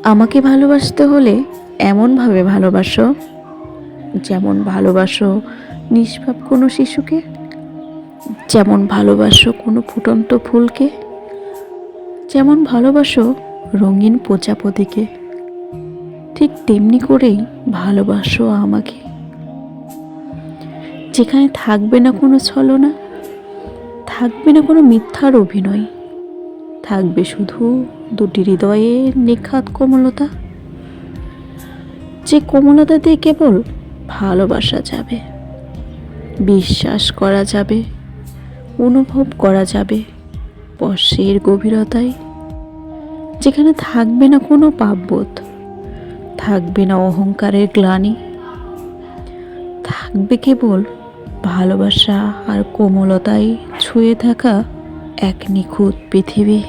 আমাকে ভালোবাসতে হলে এমনভাবে ভালোবাসো যেমন ভালোবাসো নিষ্পাপ কোনো শিশুকে, যেমন ভালোবাসো কোনো ফুটন্ত ফুলকে, যেমন ভালোবাসো রঙিন প্রজাপতিকে, ঠিক তেমনি করেই ভালোবাসো আমাকে। যেখানে থাকবে না কোনো ছলনা, থাকবে না কোনো মিথ্যার অভিনয়, থাকবে শুধু দুটি হৃদয়ের নিখাত কোমলতা, যে কোমলতা দিয়ে কেবল ভালোবাসা যাবে, বিশ্বাস করা যাবে, অনুভব করা যাবে স্পর্শের গভীরতায়। যেখানে থাকবে না কোনো পাপবোধ, থাকবে না অহংকারের গ্লানি, থাকবে কেবল ভালোবাসা আর কোমলতায় ছুঁয়ে থাকা এক নিখুঁত পৃথিবী।